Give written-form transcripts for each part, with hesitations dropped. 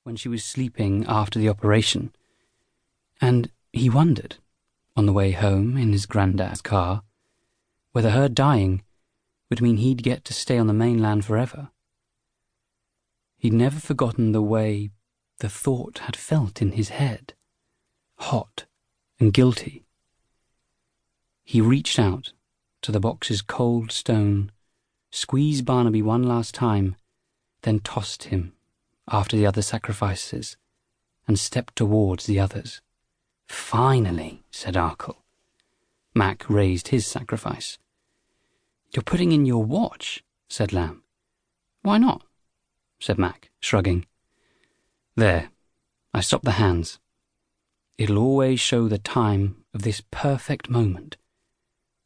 when she was sleeping after the operation, and he wondered, on the way home in his granddad's car, whether her dying would mean he'd get to stay on the mainland forever. He'd never forgotten the way the thought had felt in his head, hot and guilty. He reached out to the box's cold stone, squeezed Barnaby one last time, then tossed him after the other sacrifices and stepped towards the others. "Finally," said Arkle. Mac raised his sacrifice. "You're putting in your watch," said Lamb. "Why not?" said Mac, shrugging. "There, I stopped the hands. It'll always show the time of this perfect moment,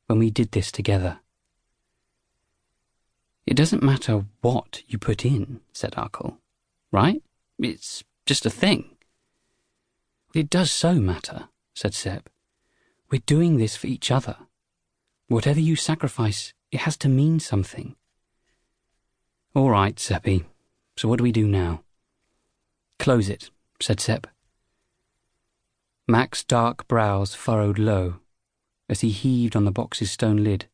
when we did this together." "It doesn't matter what you put in," said Arkle. "Right? It's just a thing." "It does so matter," said Sep. "We're doing this for each other. Whatever you sacrifice, it has to mean something." "All right, Seppy. So what do we do now?" "Close it," said Sep. Mac's dark brows furrowed low as he heaved on the box's stone lid.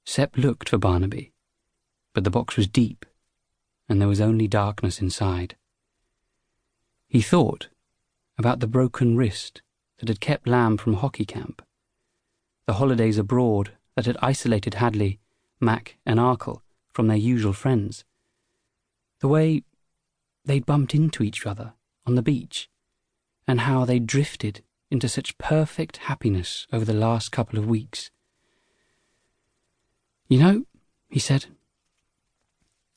Sep looked for Barnaby, but the box was deep, and there was only darkness inside. He thought about the broken wrist that had kept Lamb from hockey camp, the holidays abroad that had isolated Hadley, Mac and Arkle from their usual friends, the way they'd bumped into each other on the beach, and how they drifted into such perfect happiness over the last couple of weeks. "You know," he said,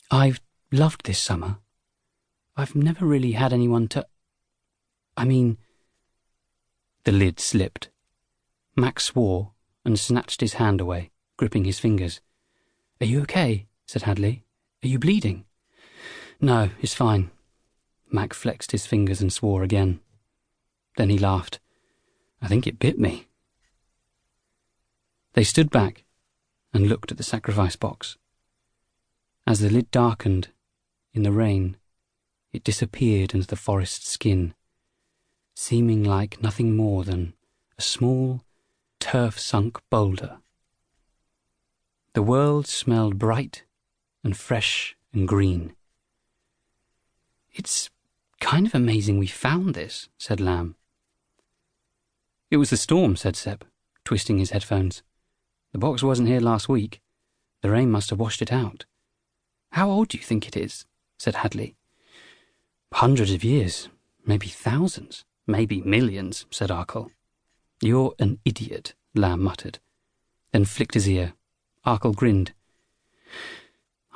"I've loved this summer. I've never really had anyone to... I mean..." The lid slipped. Mac swore and snatched his hand away, gripping his fingers. "Are you okay?" said Hadley. "Are you bleeding?" "No, it's fine." Mac flexed his fingers and swore again. Then he laughed. "I think it bit me." They stood back and looked at the sacrifice box. As the lid darkened in the rain, it disappeared into the forest skin, seeming like nothing more than a small, turf-sunk boulder. The world smelled bright and fresh and green. "It's kind of amazing we found this," said Lamb. "It was the storm," said Sep, twisting his headphones. "The box wasn't here last week. The rain must have washed it out." "How old do you think it is?" said Hadley. "Hundreds of years, maybe thousands, maybe millions," said Arkle. "You're an idiot," Lamb muttered, then flicked his ear. Arkle grinned.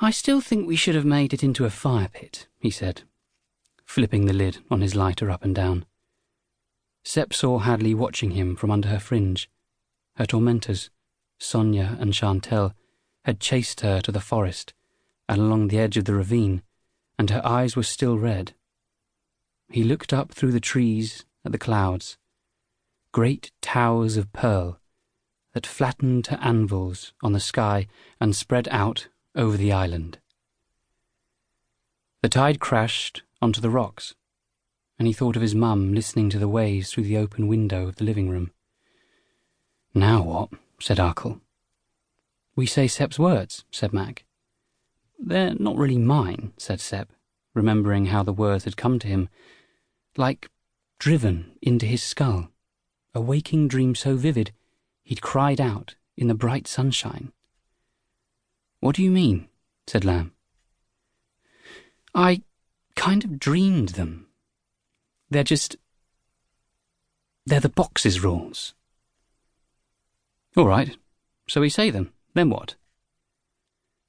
"I still think we should have made it into a fire pit," he said, flipping the lid on his lighter up and down. Sep saw Hadley watching him from under her fringe. Her tormentors, Sonia and Chantel, had chased her to the forest and along the edge of the ravine, and her eyes were still red. He looked up through the trees at the clouds, great towers of pearl that flattened to anvils on the sky and spread out over the island. The tide crashed onto the rocks, and he thought of his mum listening to the waves through the open window of the living room. "Now what?" said Arkle. "We say Sep's words," said Mac. "They're not really mine," said Sep, remembering how the words had come to him, like driven into his skull, a waking dream so vivid he'd cried out in the bright sunshine. "What do you mean?" said Lamb. "I kind of dreamed them. They're the box's rules." "All right, so we say them. Then what?"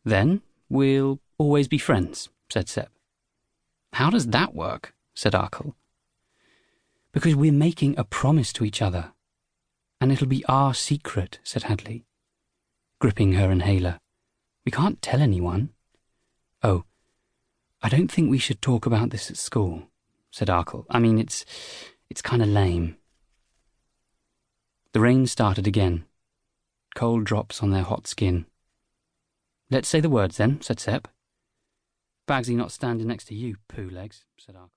"Then we'll always be friends," said Sep. "How does that work?" said Arkle. "Because we're making a promise to each other, and it'll be our secret," said Hadley, gripping her inhaler. "We can't tell anyone." "Oh, I don't think we should talk about this at school," said Arkle. "I mean, it's kind of lame." The rain started again, cold drops on their hot skin. "Let's say the words then," said Sep. "Bagsy not standing next to you, poo legs," said Arkle.